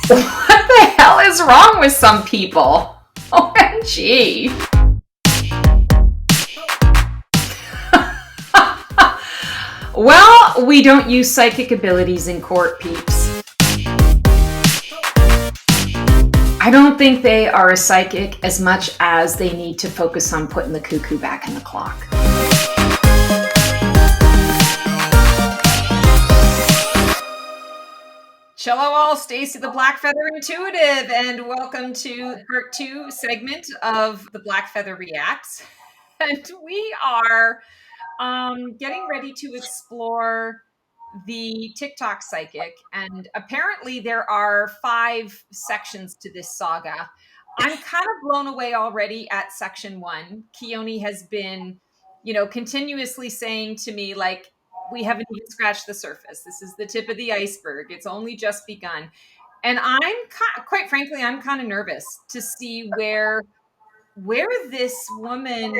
What the hell is wrong with some people? OMG. Well, we don't use psychic abilities in court, peeps. I don't think they are a psychic as much as they need to focus on putting the cuckoo back in the clock. Cello all, Stacy the Black Feather Intuitive, and welcome to part 2 segment of the Black Feather Reacts. And we are getting ready to explore the TikTok psychic, and apparently there are 5 sections to this saga. I'm kind of blown away already at section 1. Keone has been, continuously saying to me, like, we haven't even scratched the surface. This is the tip of the iceberg. It's only just begun. And quite frankly, I'm kind of nervous to see where this woman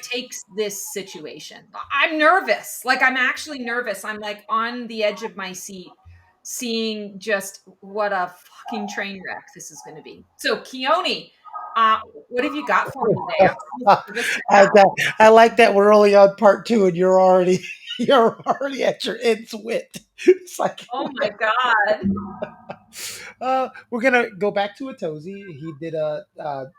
takes this situation. I'm nervous. Like, I'm actually nervous. I'm like on the edge of my seat, seeing just what a fucking train wreck this is going to be. So, Keone, what have you got for me today? I like that we're only on part 2 and you're already at your end's wit. It's like, oh my God. We're gonna go back to Atozy. He did a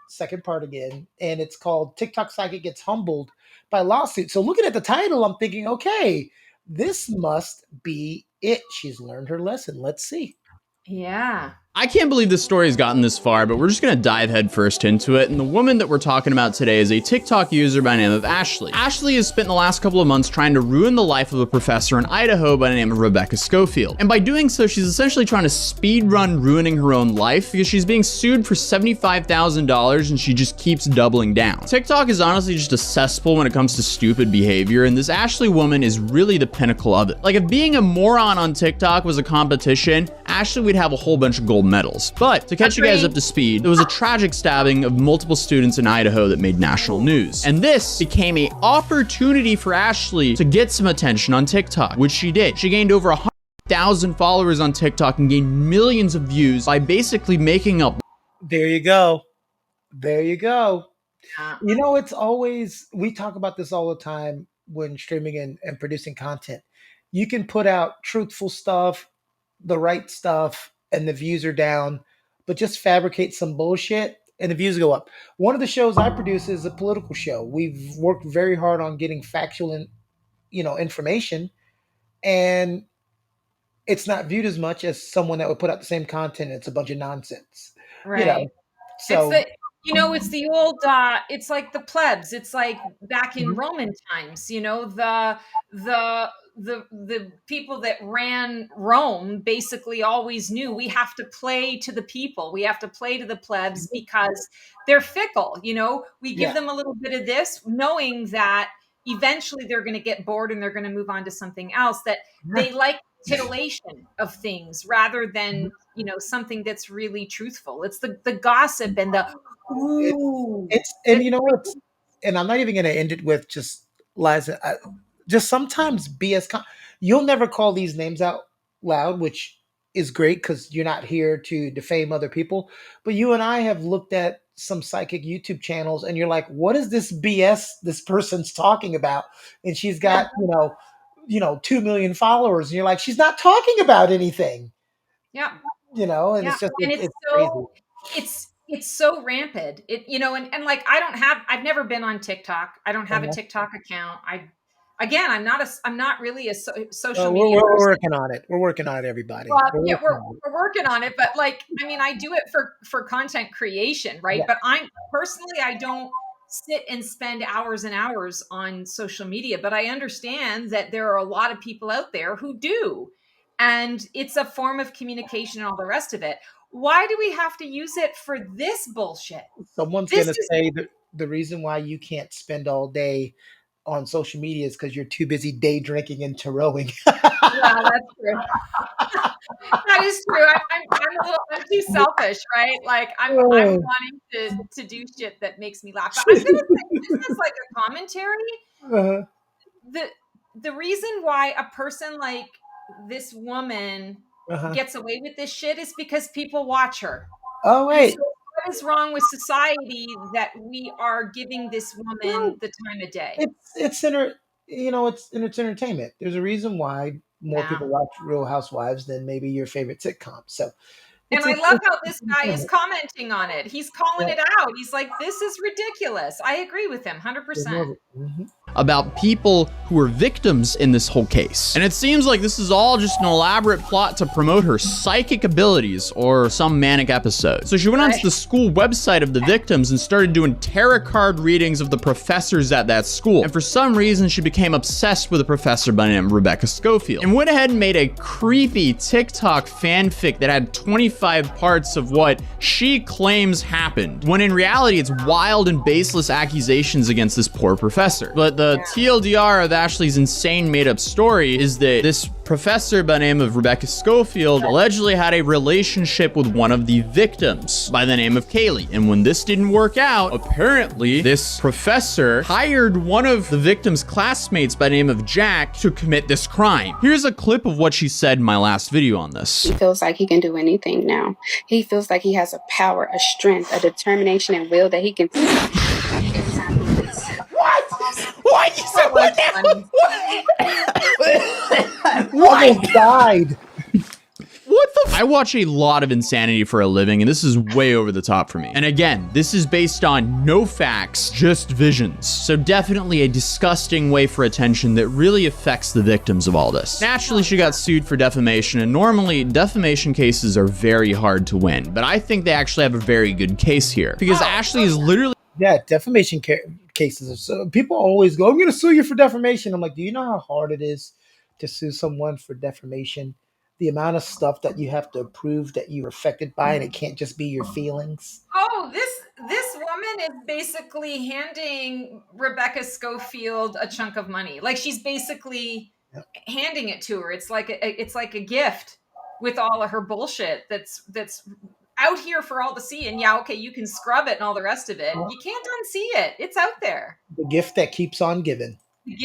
second part again, and it's called TikTok Psychic Gets Humbled by Lawsuit. So looking at the title, I'm thinking, okay, this must be it. She's learned her lesson. Let's see. Yeah. I can't believe this story has gotten this far, but we're just gonna dive headfirst into it. And the woman that we're talking about today is a TikTok user by the name of Ashley. Ashley has spent the last couple of months trying to ruin the life of a professor in Idaho by the name of Rebecca Schofield. And by doing so, she's essentially trying to speed run ruining her own life because she's being sued for $75,000 and she just keeps doubling down. TikTok is honestly just a cesspool when it comes to stupid behavior, and this Ashley woman is really the pinnacle of it. Like, if being a moron on TikTok was a competition, Ashley would have a whole bunch of gold medals. But to catch you guys up to speed, there was a tragic stabbing of multiple students in Idaho that made national news. And this became an opportunity for Ashley to get some attention on TikTok, which she did. She gained over 100,000 followers on TikTok and gained millions of views by basically making up. There you go. There you go. It's always, we talk about this all the time when streaming and producing content. You can put out truthful stuff, the right stuff, and the views are down, but just fabricate some bullshit and the views go up. One of the shows I produce is a political show. We've worked very hard on getting factual information, and it's not viewed as much as someone that would put out the same content and it's a bunch of nonsense. Right. So it's the old it's like the plebs. It's like back in Roman times, the people that ran Rome basically always knew we have to play to the people. We have to play to the plebs because they're fickle. We give them a little bit of this, knowing that eventually they're going to get bored and they're going to move on to something else, that they like titillation of things rather than, something that's really truthful. It's the gossip and the, ooh. And I'm not even going to end it with just lies. Just sometimes BS. You'll never call these names out loud, which is great because you're not here to defame other people. But you and I have looked at some psychic YouTube channels, and you're like, "What is this BS this person's talking about?" And she's got 2 million followers, and you're like, "She's not talking about anything." Yeah. And it's just it's crazy. It's so rampant. And like, I've never been on TikTok. I don't have a TikTok account. I'm not really a social media. We're working on it. We're working on it, everybody. We're working on it. But I do it for content creation, right? Yeah. But I don't sit and spend hours and hours on social media. But I understand that there are a lot of people out there who do. And it's a form of communication and all the rest of it. Why do we have to use it for this bullshit? Someone's going to say that the reason why you can't spend all day on social media is because you're too busy day drinking and tarotting. Yeah, that's true. That is true. I'm too selfish, right? Like I'm wanting to do shit that makes me laugh. But I'm gonna say this is like a commentary. The reason why a person like this woman gets away with this shit is because people watch her. Oh, And wait. so what is wrong with society that we are giving this woman the time of day? It's entertainment. There's a reason why more people watch Real Housewives than maybe your favorite sitcom. So, And I love how this guy is commenting on it. He's calling it out. He's like, this is ridiculous. I agree with him 100%. About people who were victims in this whole case. And it seems like this is all just an elaborate plot to promote her psychic abilities or some manic episode. So she went onto the school website of the victims and started doing tarot card readings of the professors at that school. And for some reason, she became obsessed with a professor by the name of Rebecca Schofield and went ahead and made a creepy TikTok fanfic that had 25 parts of what she claims happened, when in reality, it's wild and baseless accusations against this poor professor. But the TLDR of Ashley's insane made-up story is that this professor by the name of Rebecca Schofield allegedly had a relationship with one of the victims by the name of Kaylee. And when this didn't work out, apparently this professor hired one of the victim's classmates by the name of Jack to commit this crime. Here's a clip of what she said in my last video on this. He feels like he can do anything now. He feels like he has a power, a strength, a determination and will that he can... What? You said what now? What? Died. What the I watch a lot of insanity for a living, and this is way over the top for me. And again, this is based on no facts, just visions. So definitely a disgusting way for attention that really affects the victims of all this. Naturally, she got sued for defamation, and normally defamation cases are very hard to win, but I think they actually have a very good case here because Ashley is literally... Yeah, defamation cases are so... People always go, I'm going to sue you for defamation. I'm like, do you know how hard it is to sue someone for defamation? The amount of stuff that you have to prove that you were affected by, and it can't just be your feelings. Oh, this woman is basically handing Rebecca Schofield a chunk of money. Like she's basically handing it to her. It's like a gift with all of her bullshit that's out here for all to see. And yeah, okay, you can scrub it and all the rest of it. You can't unsee it. It's out there. The gift that keeps on giving.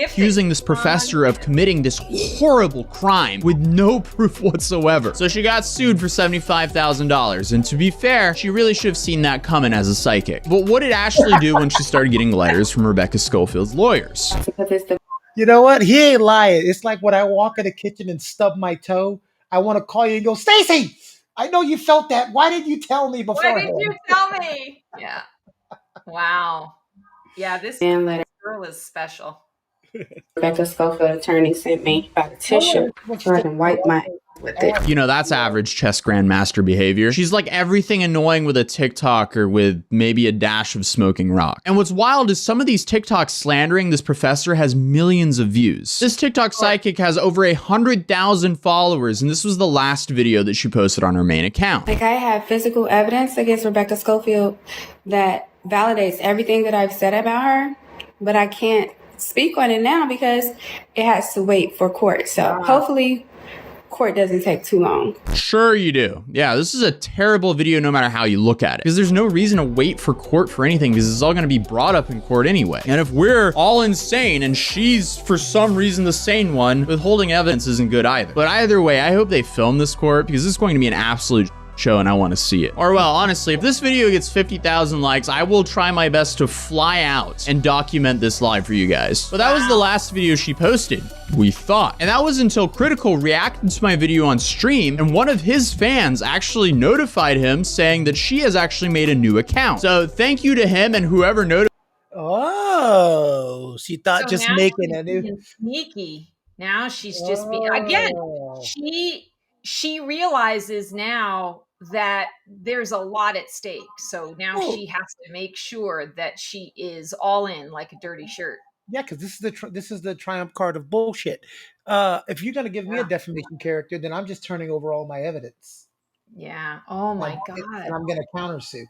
Accusing this professor of committing this horrible crime with no proof whatsoever. So she got sued for $75,000. And to be fair, she really should have seen that coming as a psychic. But what did Ashley do when she started getting letters from Rebecca Schofield's lawyers? You know what? He ain't lying. It's like when I walk in the kitchen and stub my toe, I want to call you and go, Stacy, I know you felt that. Why didn't you tell me before? Why didn't you tell me? Yeah. Wow. Yeah, this girl is special. Rebecca Schofield attorney sent me a tissue so I can wipe my with it. You know, that's average chess grandmaster behavior. She's like everything annoying with a TikToker with maybe a dash of smoking rock. And what's wild is some of these TikToks slandering this professor has millions of views. This TikTok psychic has over 100,000 followers, and this was the last video that she posted on her main account. Like I have physical evidence against Rebecca Schofield that validates everything that I've said about her, but I can't speak on it now because it has to wait for court. So hopefully court doesn't take too long. Sure you do. Yeah, this is a terrible video no matter how you look at it, because there's no reason to wait for court for anything because it's all going to be brought up in court anyway. And if we're all insane and she's for some reason the sane one, withholding evidence isn't good either. But either way, I hope they film this court because this is going to be an absolute show and I want to see it. Or well, honestly, if this video gets 50,000 likes, I will try my best to fly out and document this live for you guys. But that was the last video she posted, we thought. And that was until Critical reacted to my video on stream and one of his fans actually notified him saying that she has actually made a new account. So thank you to him and whoever notified. Oh, she thought So just now making she's a new... being sneaky. Now she's just being, again, she realizes now that there's a lot at stake. So now she has to make sure that she is all in like a dirty shirt. Yeah, because this is the triumph card of bullshit. If you're gonna give me a defamation character, then I'm just turning over all my evidence. Yeah. Oh my God. And I'm gonna countersue.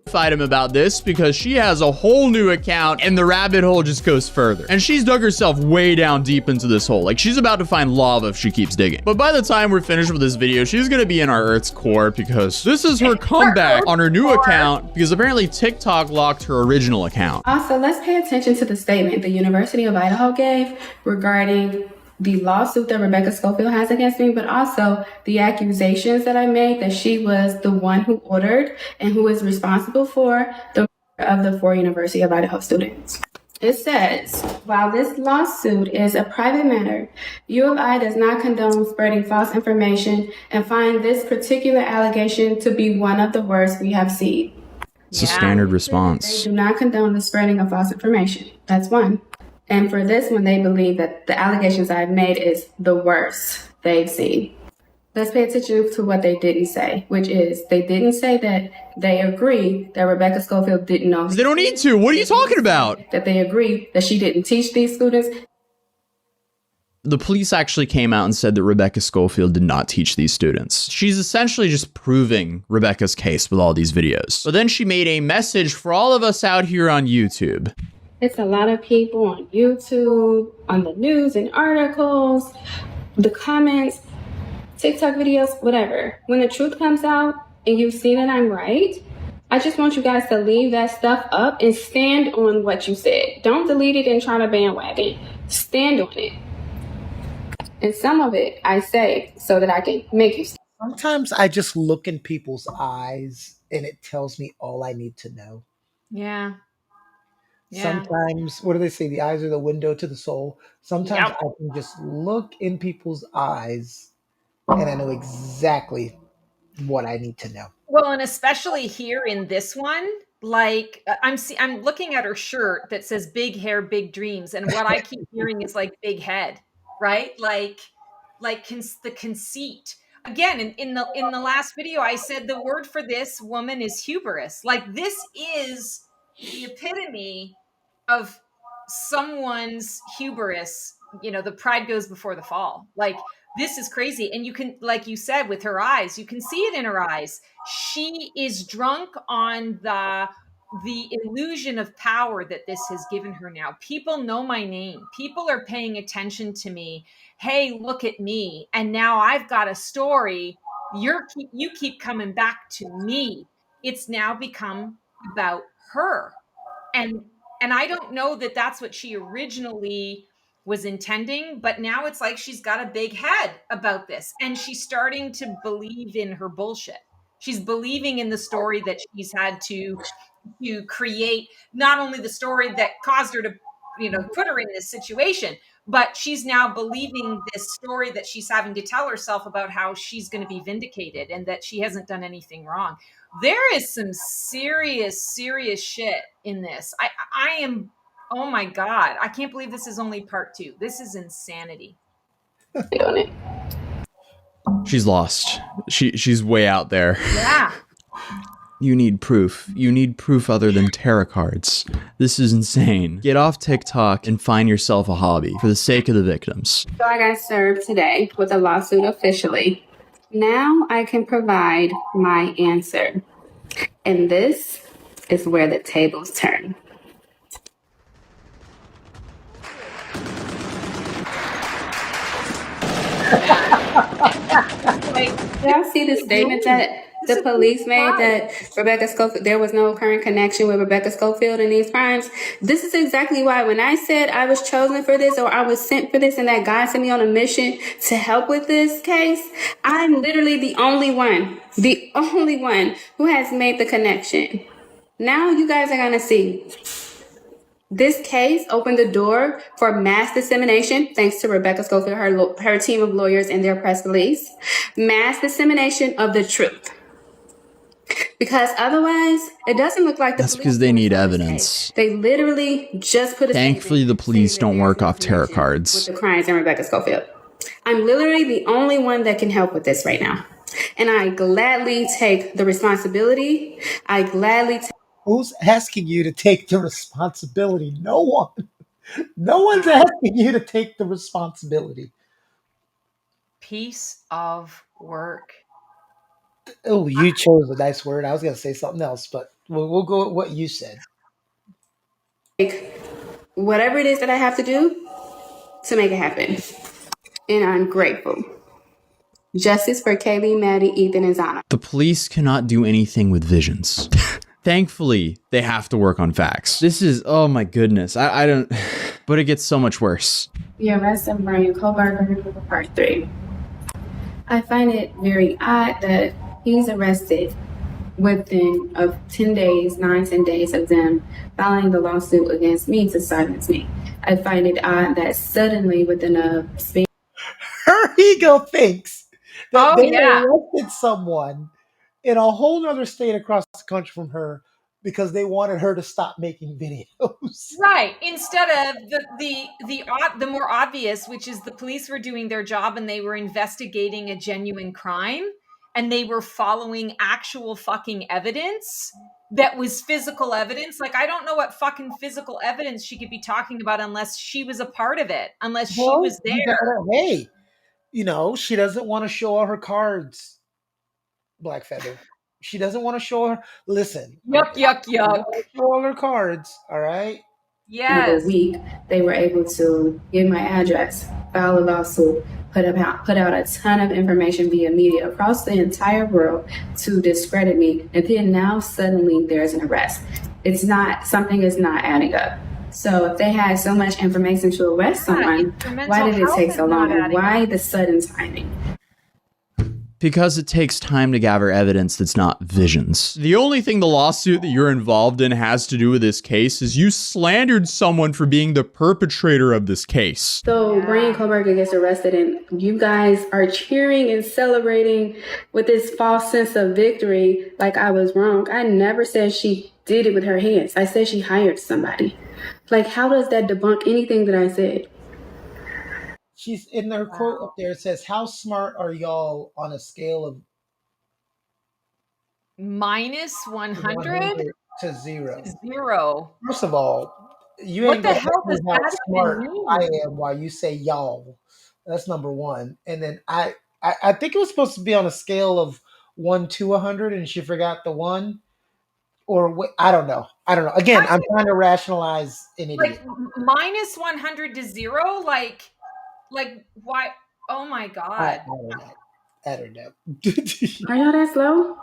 Him about this because she has a whole new account and the rabbit hole just goes further. And she's dug herself way down deep into this hole. Like she's about to find lava if she keeps digging. But by the time we're finished with this video, she's gonna be in our Earth's core because this is her comeback on her new account because apparently TikTok locked her original account. Also, let's pay attention to the statement the University of Idaho gave regarding the lawsuit that Rebecca Schofield has against me, but also the accusations that I made that she was the one who ordered and who is responsible for the murder of the 4 University of Idaho students. It says, while this lawsuit is a private matter, U of I does not condone spreading false information and find this particular allegation to be one of the worst we have seen. It's a standard response. They do not condone the spreading of false information. That's one. And for this one, they believe that the allegations I've made is the worst they've seen. Let's pay attention to what they didn't say, which is they didn't say that they agree that Rebecca Schofield didn't know. They don't need to. What are you talking about? That they agree that she didn't teach these students. The police actually came out and said that Rebecca Schofield did not teach these students. She's essentially just proving Rebecca's case with all these videos. But then she made a message for all of us out here on YouTube. It's a lot of people on YouTube, on the news and articles, the comments, TikTok videos, whatever. When the truth comes out and you see that I'm right, I just want you guys to leave that stuff up and stand on what you said. Don't delete it and try to bandwagon. Stand on it. And some of it I say so that I can make you. Sometimes I just look in people's eyes and it tells me all I need to know. Yeah. Sometimes, what do they say? The eyes are the window to the soul. Sometimes I can just look in people's eyes and I know exactly what I need to know. Well, and especially here in this one, like I'm looking at her shirt that says "big hair, big dreams," and what I keep hearing is like "big head," right? Like the conceit. Again, in the last video, I said the word for this woman is hubris. Like this is the epitome of someone's hubris. You know, the pride goes before the fall. Like this is crazy. And you can, like you said, with her eyes, you can see it in her eyes. She is drunk on the illusion of power that this has given her now. People know my name. People are paying attention to me. Hey, look at me. And now I've got a story. You keep coming back to me. It's now become about her. And I don't know that that's what she originally was intending, but now it's like she's got a big head about this and she's starting to believe in her bullshit. She's believing in the story that she's had to create, not only the story that caused her to, put her in this situation, but she's now believing this story that she's having to tell herself about how she's going to be vindicated and that she hasn't done anything wrong. There is some serious shit in this. I am, oh my God, I can't believe this is only part 2. This is insanity. She's lost. She's way out there. Yeah. You need proof. You need proof other than tarot cards. This is insane. Get off TikTok and find yourself a hobby for the sake of the victims. So I got served today with a lawsuit officially. Now I can provide my answer. And this is where the tables turn. Did y'all see the statement that the police made that Rebecca Schofield, there was no current connection with Rebecca Schofield in these crimes? This is exactly why when I said I was chosen for this or I was sent for this and that God sent me on a mission to help with this case, I'm literally the only one who has made the connection. Now you guys are going to see. This case opened the door for mass dissemination, thanks to Rebecca Schofield, her team of lawyers and their press release. Mass dissemination of the truth. Because otherwise, it doesn't look like the That's because they need evidence. They literally just put a Thankfully, the police don't work off tarot cards. With the crimes in Rebecca Schofield. I'm literally the only one that can help with this right now. And I gladly take the responsibility. Who's asking you to take the responsibility? No one. No one's asking you to take the responsibility. Piece of work. Oh, you chose a nice word. I was going to say something else, but we'll go with what you said. Whatever it is that I have to do to make it happen. And I'm grateful. Justice for Kaylee, Maddie, Ethan, and Zana. The police cannot do anything with visions. Thankfully, they have to work on facts. This is, oh my goodness. I don't, but it gets so much worse. The Arrest of Brian Kohlberger, Part 3. I find it very odd that he's arrested within of 10 days, 10 days of them filing the lawsuit against me to silence me. I find it odd that suddenly within a space. Her ego thinks that they yeah. arrested someone in a whole other state across the country from her because they wanted her to stop making videos. Right. Instead of the more obvious, which is the police were doing their job and they were investigating a genuine crime and they were following actual fucking evidence that was physical evidence. Like, I don't know what fucking physical evidence she could be talking about unless she was a part of it, unless she was there. Hey, she doesn't want to show all her cards, Black Feather. She doesn't want to show her. Listen. Yuck. Show all her cards, all right? Yes. In a week, they were able to get my address, file a lawsuit, put out a ton of information via media across the entire world to discredit me. And then now suddenly there's an arrest. Something is not adding up. So if they had so much information to arrest someone, why did it take so long? And why the sudden timing? Because it takes time to gather evidence that's not visions. The only thing the lawsuit that you're involved in has to do with this case is you slandered someone for being the perpetrator of this case. So Brian Kohlberger gets arrested and you guys are cheering and celebrating with this false sense of victory like I was wrong. I never said she did it with her hands. I said she hired somebody. Like, how does that debunk anything that I said? She's in her quote up there. It says, "How smart are y'all on a scale of -100 to 0?" Zero. First of all, you What ain't the gonna hell does how that smart even mean? I am while you say y'all. That's number one. And then I think it was supposed to be on a scale of 1 to 100, and she forgot the 1. Or I don't know. Again, I'm trying to rationalize an idiot. Like -100 to 0, like why? Oh my god! I don't know. Are y'all that slow?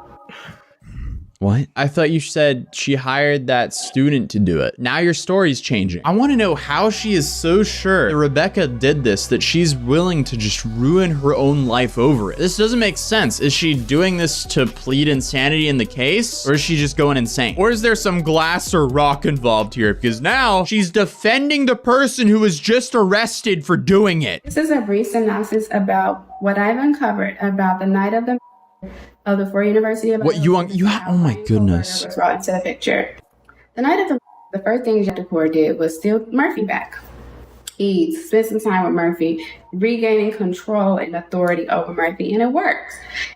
What? I thought you said she hired that student to do it. Now your story's changing. I want to know how she is so sure that Rebecca did this that she's willing to just ruin her own life over it. This doesn't make sense. Is she doing this to plead insanity in the case? Or is she just going insane? Or is there some glass or rock involved here? Because now she's defending the person who was just arrested for doing it. This is a brief synopsis about what I've uncovered about the night of the Ford University of Oh my goodness. Was brought into the picture. The night of the first thing Dr. Ford did was steal Murphy back. He spent some time with Murphy, regaining control and authority over Murphy, and it worked.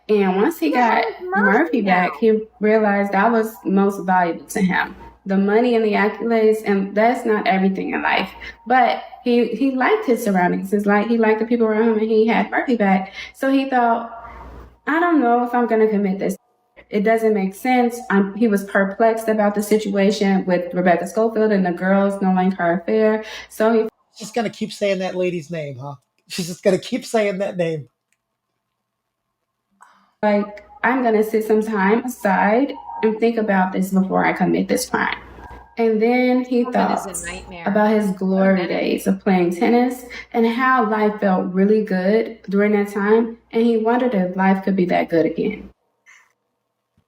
And once he got Murphy back, he realized that was most valuable to him. The money and the accolades, and that's not everything in life. But he liked his surroundings. He liked the people around him, and he had Murphy back. So he thought, I don't know if I'm going to commit this. It doesn't make sense. He was perplexed about the situation with Rebecca Schofield and the girls knowing her affair. So She's just going to keep saying that lady's name, huh? She's just going to keep saying that name. Like, I'm going to sit some time aside and think about this before I commit this crime. And then he thought about his glory days of playing tennis and how life felt really good during that time. And he wondered if life could be that good again.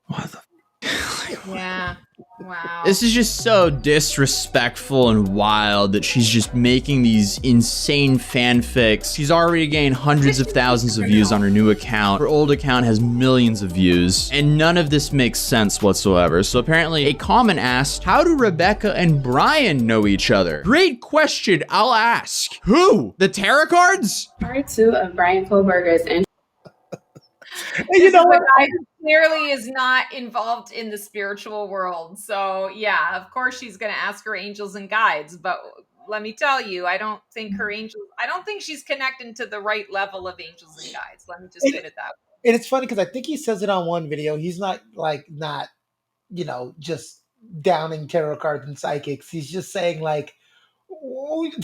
What the? Yeah. Wow. This is just so disrespectful and wild that she's just making these insane fanfics. She's already gained hundreds of thousands of views on her new account. Her old account has millions of views, and none of this makes sense whatsoever. So apparently a comment asked, how do Rebecca and Brian know each other? Great question, I'll ask. Who? The tarot cards? Part 2 of Brian Kohlberger's intro. You know what? I clearly is not involved in the spiritual world. So yeah, of course she's going to ask her angels and guides. But let me tell you, I don't think she's connecting to the right level of angels and guides. Let me just put it that way. And it's funny because I think he says it on one video. He's not just downing tarot cards and psychics. He's just saying like, he's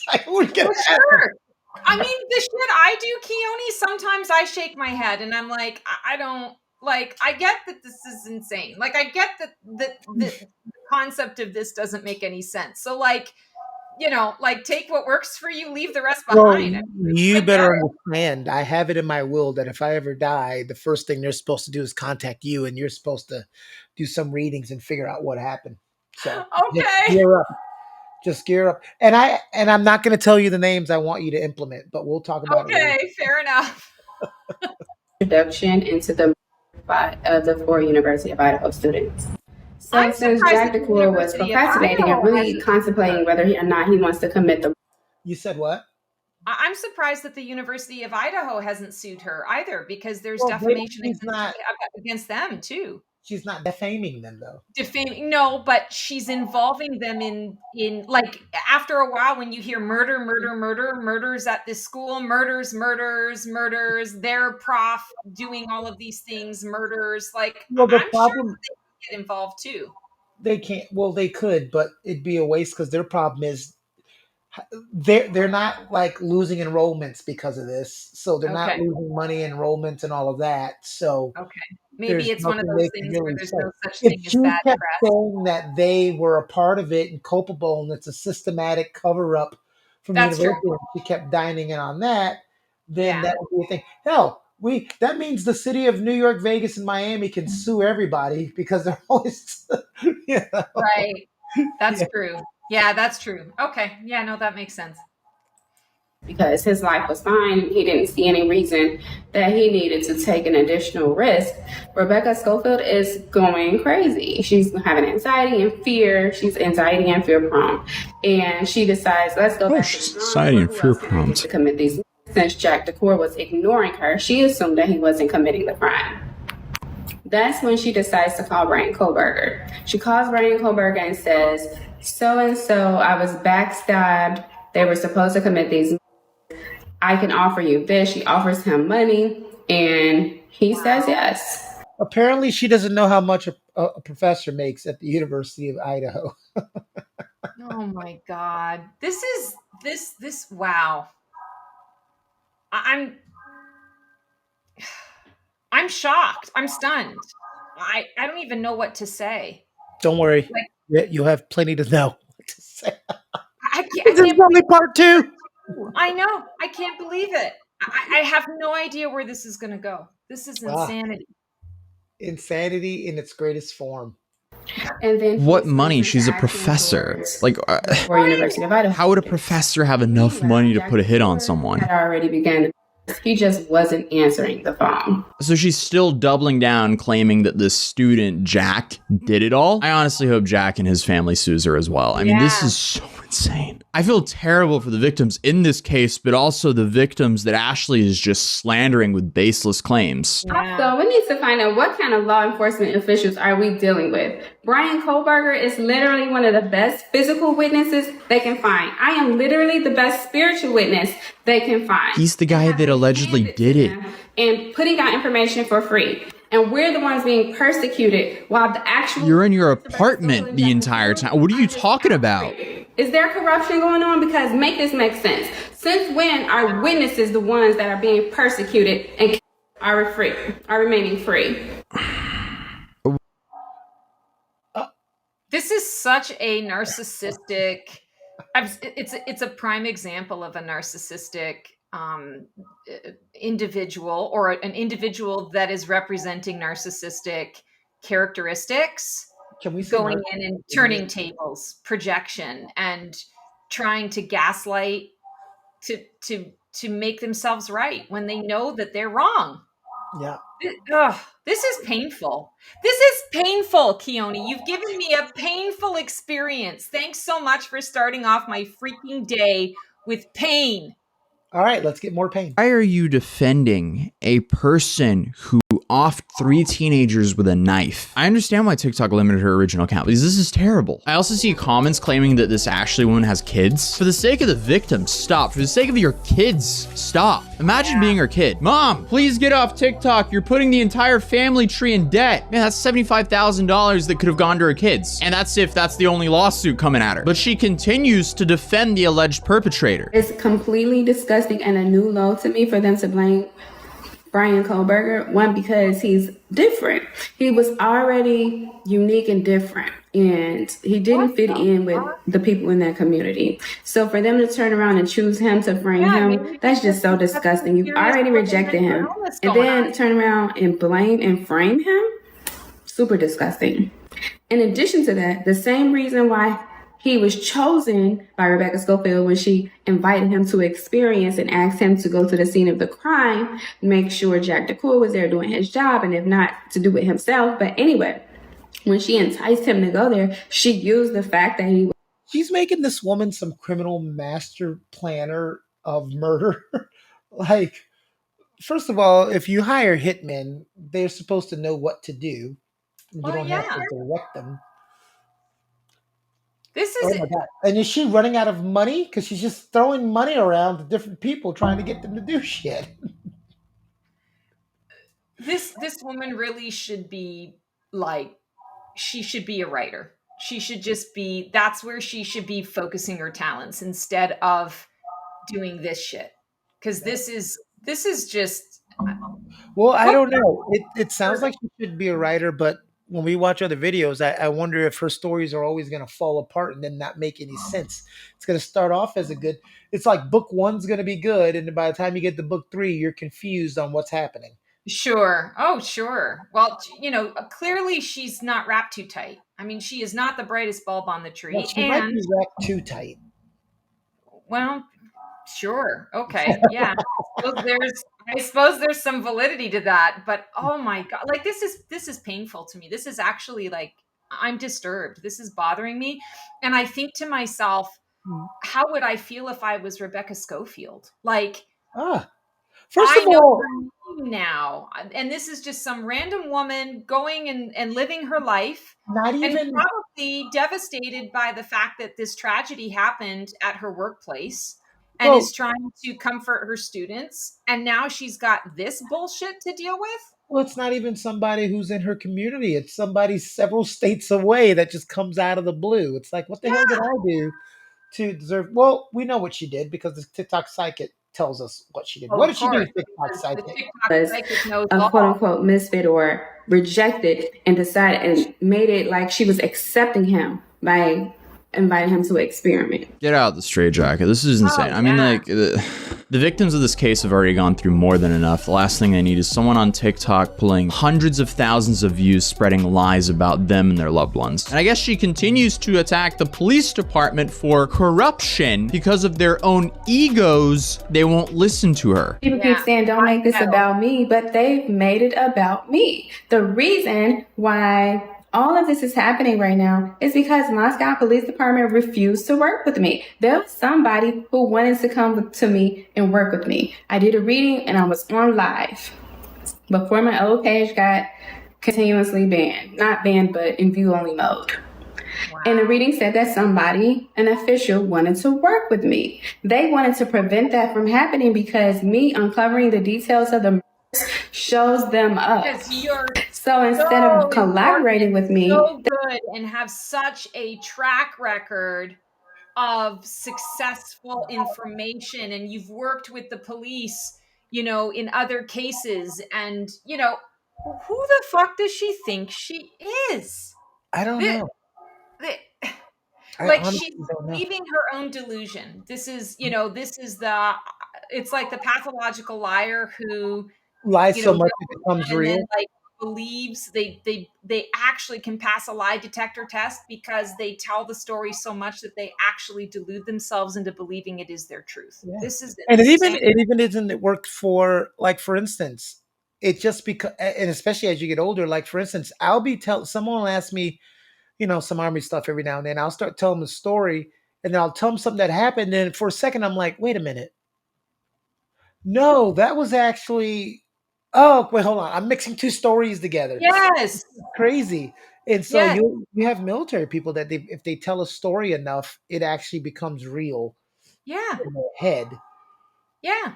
like, sure. I mean, the shit I do, Keone, sometimes I shake my head and I'm like, I don't, like, I get that this is insane. Like, I get that the concept of this doesn't make any sense. So, like, like take what works for you, leave the rest Well, behind. you better understand. I have it in my will that if I ever die, the first thing they're supposed to do is contact you, and you're supposed to do some readings and figure out what happened. So Okay. just gear up. And I'm not going to tell you the names I want you to implement, but we'll talk about it later. Okay, fair enough. Introduction into the of the 4 University of Idaho students. So since Jack DeCour was procrastinating and really contemplating whether or not he wants to commit the... You said what? I'm surprised that the University of Idaho hasn't sued her either, because there's defamation against them too. She's not defaming them though. Defaming, no, but she's involving them in like, after a while when you hear murders at this school, murders, their prof doing all of these things, murders, like, well, the I'm problem, sure they get involved too. They can't, well, they could, but it'd be a waste because their problem is they're not like losing enrollments because of this. So they're not losing money, enrollments and all of that. So maybe it's one of those things where there's no such thing as bad press. Saying that they were a part of it and culpable, and it's a systematic cover up from the university, and she kept dining in on that, then that would be a thing. Hell, that means the city of New York, Vegas, and Miami can sue everybody because they're always right. That's true. Yeah, that's true. Okay. Yeah, no, that makes sense. Because his life was fine, he didn't see any reason that he needed to take an additional risk. Rebecca Schofield is going crazy. She's having anxiety and fear. She's anxiety and fear prone. And she decides, let's go back to anxiety and fear prone to commit these. Since Jack DeCour was ignoring her, she assumed that he wasn't committing the crime. That's when she decides to call Brian Kohlberger. She calls Brian Kohlberger and says, so-and-so, I was backstabbed. They were supposed to commit these. I can offer you this. She offers him money, and he says yes. Apparently, she doesn't know how much a professor makes at the University of Idaho. Oh my God. This, wow. I'm shocked. I'm stunned. I don't even know what to say. Don't worry. You'll have plenty to know what to say. This is only part 2. I know. I can't believe it. I have no idea where this is going to go. This is insanity. Insanity in its greatest form. And then what money? She's a professor. Like, how would a professor have enough money to put a hit on someone? Had already begun. He just wasn't answering the phone. So she's still doubling down, claiming that this student, Jack, did it all. I honestly hope Jack and his family sues her as well. I mean, this is so insane. I feel terrible for the victims in this case, but also the victims that Ashley is just slandering with baseless claims. So we need to find out what kind of law enforcement officials are we dealing with. Brian Kohlberger is literally one of the best physical witnesses they can find. I am literally the best spiritual witness they can find. He's the guy that allegedly did it. And putting out information for free. And we're the ones being persecuted while the actual... You're in your apartment the entire time. What are you talking about? Is there corruption going on? Because make this make sense. Since when are witnesses the ones that are being persecuted and are remaining free? This is such a narcissistic... It's a prime example of a narcissistic individual, or an individual that is representing narcissistic characteristics. Can we say going in and turning tables, projection, and trying to gaslight to make themselves right when they know that they're wrong. Yeah. This is painful. This is painful, Keone. You've given me a painful experience. Thanks so much for starting off my freaking day with pain. All right, let's get more pain. Why are you defending a person who offed 3 teenagers with a knife? I understand why TikTok limited her original account, because this is terrible. I also see comments claiming that this Ashley woman has kids. For the sake of the victim, stop. For the sake of your kids, stop. Imagine being her kid. Mom, please get off TikTok. You're putting the entire family tree in debt. Man, that's $75,000 that could have gone to her kids. And that's if that's the only lawsuit coming at her. But she continues to defend the alleged perpetrator. It's completely disgusting and a new low to me for them to blame Brian Kohlberger. One, because he's different. He was already unique and different, and he didn't fit in with the people in that community. So for them to turn around and choose him to frame him, that's just so disgusting. You've already rejected him, and then turn around and blame and frame him? Super disgusting. In addition to that, the same reason why he was chosen by Rebecca Schofield when she invited him to experience and asked him to go to the scene of the crime, make sure Jack DeCool was there doing his job, and if not, to do it himself. But anyway, when she enticed him to go there, she used the fact that he was. She's making this woman some criminal master planner of murder. Like, first of all, if you hire hitmen, they're supposed to know what to do. You don't have to direct them. This is oh my God. And is she running out of money? Because she's just throwing money around to different people trying to get them to do shit. This woman really should be like, she should be a writer. She should just be, that's where she should be focusing her talents instead of doing this shit. Because this is just. Well, I don't know. It sounds like she should be a writer, but when we watch other videos, I wonder if her stories are always going to fall apart and then not make any sense. It's going to start off as a good. It's like book one's going to be good, and then by the time you get to book three, you're confused on what's happening. Sure. Oh, sure. Well, clearly she's not wrapped too tight. I mean, she is not the brightest bulb on the tree. Well, she might be wrapped too tight. Well, sure. Okay. Yeah. I suppose there's some validity to that, but oh my God, like this is painful to me. This is actually like, I'm disturbed. This is bothering me. And I think to myself, how would I feel if I was Rebecca Schofield? Like, first of all, now, and this is just some random woman going and living her life, not even, and probably devastated by the fact that this tragedy happened at her workplace, and is trying to comfort her students, and now she's got this bullshit to deal with. Well, it's not even somebody who's in her community. It's somebody several states away that just comes out of the blue. It's like, what the hell did I do to deserve? Well, we know what she did because the TikTok psychic tells us what she did. What did she do, TikTok psychic? Was a quote unquote misfit or rejected and decided and made it like she was accepting him by inviting him to experiment. Get out the straitjacket. This is insane. I mean, like, the victims of this case have already gone through more than enough. The last thing they need is someone on TikTok pulling hundreds of thousands of views spreading lies about them and their loved ones. And I guess she continues to attack the police department for corruption because of their own egos. They won't listen to her. People keep saying, don't make this about me, but they've made it about me. The reason why all of this is happening right now is because Moscow Police Department refused to work with me. There was somebody who wanted to come to me and work with me. I did a reading and I was on live before my old page got continuously banned. Not banned, but in view only mode. Wow. And the reading said that somebody, an official, wanted to work with me. They wanted to prevent that from happening because me uncovering the details of the shows them up. So instead of collaborating with me, so good and have such a track record of successful information, and you've worked with the police, in other cases, and who the fuck does she think she is? I don't know. Like, she's believing her own delusion. This is, it's like the pathological liar who lies so much it becomes real. Then, like, believes they actually can pass a lie detector test because they tell the story so much that they actually delude themselves into believing it is their truth. Yeah. This is, and it even isn't it worked for, like, for instance, it just because, and especially as you get older, like, for instance, someone will ask me, some army stuff every now and then. I'll start telling them a story, and then I'll tell them something that happened, and for a second I'm like, wait a minute, no, that was actually. Oh, wait, hold on. I'm mixing two stories together. Yes. Crazy. And so you have military people that if they tell a story enough, it actually becomes real. Yeah. In their head. Yeah.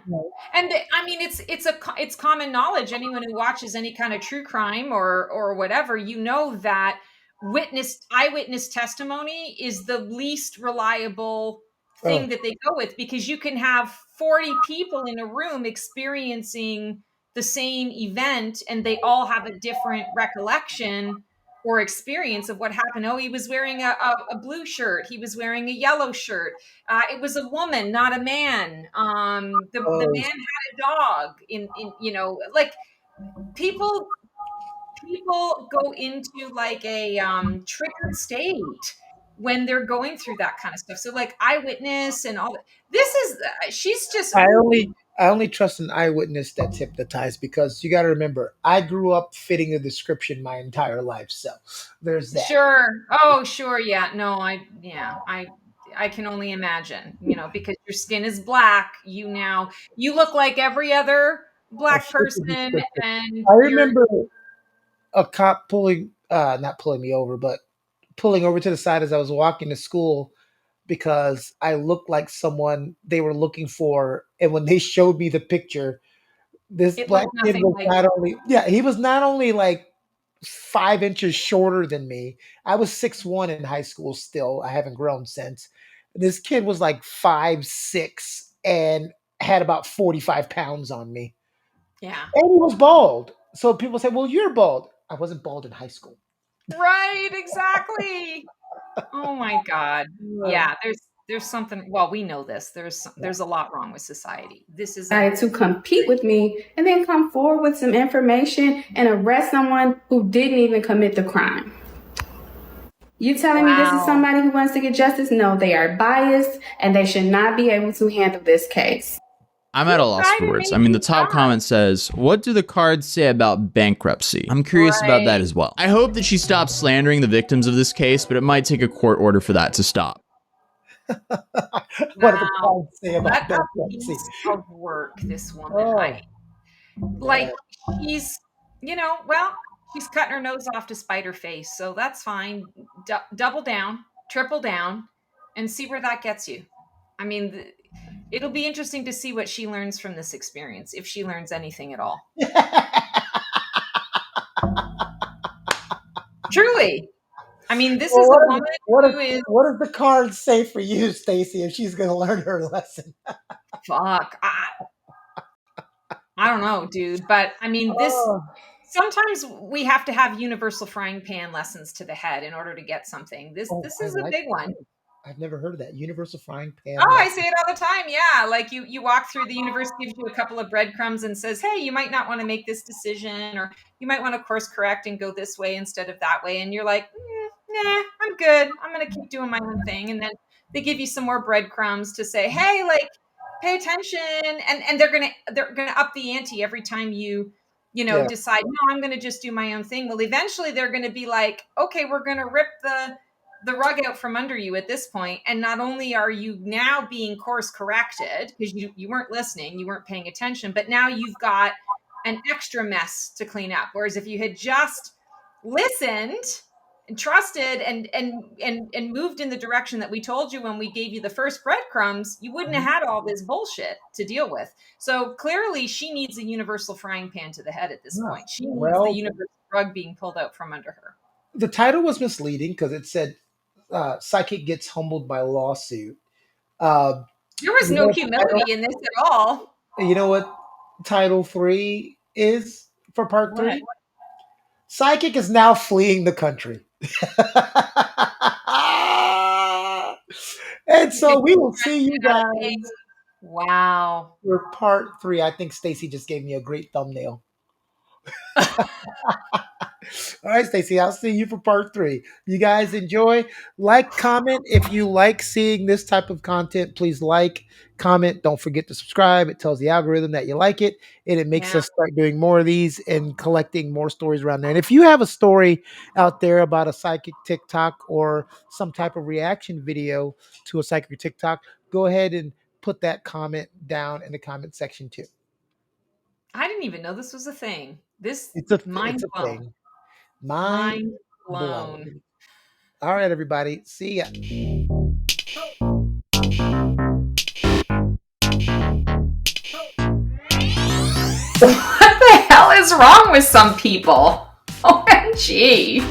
And I mean, it's common knowledge. Anyone who watches any kind of true crime or whatever, that eyewitness testimony is the least reliable thing that they go with, because you can have 40 people in a room experiencing the same event and they all have a different recollection or experience of what happened. Oh, he was wearing a blue shirt. He was wearing a yellow shirt. It was a woman, not a man. The man had a dog like people go into like a triggered state when they're going through that kind of stuff. So like eyewitness and all that. This is she's just I only trust an eyewitness that's hypnotized, because you got to remember, I grew up fitting a description my entire life. So there's that. Sure. Oh, sure. Yeah. No, I can only imagine, because your skin is black. You look like every other black person. And I remember a cop not pulling me over, but pulling over to the side as I was walking to school, because I looked like someone they were looking for. And when they showed me the picture, this it black looked kid nothing was like not only, he was not only like 5 inches shorter than me. I was 6'1" in high school still. I haven't grown since. This kid was like 5'6" and had about 45 pounds on me. Yeah. And he was bald. So people say, well, you're bald. I wasn't bald in high school. Right, exactly. Oh my God. Yeah, there's something, well, we know this. There's a lot wrong with society. This is To compete with me and then come forward with some information and arrest someone who didn't even commit the crime. You telling me this is somebody who wants to get justice? No, they are biased and they should not be able to handle this case. I'm at a loss for words. I mean, the top comment says, what do the cards say about bankruptcy? I'm curious about that as well. I hope that she stops slandering the victims of this case, but it might take a court order for that to stop. What do the cards say about bankruptcy? Piece of work, this woman. She's, she's cutting her nose off to spite her face. So that's fine. Double down, triple down, and see where that gets you. I mean, it'll be interesting to see what she learns from this experience, if she learns anything at all. Truly. I mean, this is a woman what does the cards say for you, Stacey, if she's going to learn her lesson? Fuck. I don't know, dude. But I mean, sometimes we have to have universal frying pan lessons to the head in order to get something. This is a big one. I've never heard of that. Universal frying pan. Oh, I say it all the time. Yeah. Like you walk through the universe, gives you a couple of breadcrumbs and says, hey, you might not want to make this decision, or you might want to course correct and go this way instead of that way. And you're like, nah, I'm good. I'm going to keep doing my own thing. And then they give you some more breadcrumbs to say, hey, like, pay attention. And they're going to up the ante every time you decide, no, I'm going to just do my own thing. Well, eventually they're going to be like, okay, we're going to rip the rug out from under you at this point. And not only are you now being course corrected because you weren't listening, you weren't paying attention, but now you've got an extra mess to clean up. Whereas if you had just listened and trusted and moved in the direction that we told you when we gave you the first breadcrumbs, you wouldn't have had all this bullshit to deal with. So clearly she needs a universal frying pan to the head at this point. She needs the universal rug being pulled out from under her. The title was misleading because it said psychic gets humbled by lawsuit. There was no humility in this at all. You know what title 3 is for part 3? Psychic is now fleeing the country. And so we will see you guys. Wow. For part 3. I think Stacey just gave me a great thumbnail. All right, Stacey, I'll see you for part 3. You guys enjoy. Like, comment. If you like seeing this type of content, please like, comment. Don't forget to subscribe. It tells the algorithm that you like it, and it makes us start doing more of these and collecting more stories around there. And if you have a story out there about a psychic TikTok or some type of reaction video to a psychic TikTok, go ahead and put that comment down in the comment section too. I didn't even know this was a thing. It's mind blown. Mind blown. All right, everybody. See ya. What the hell is wrong with some people? OMG.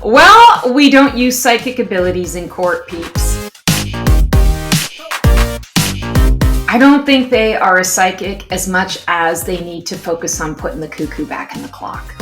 Well, we don't use psychic abilities in court, peeps. I don't think they are a psychic as much as they need to focus on putting the cuckoo back in the clock.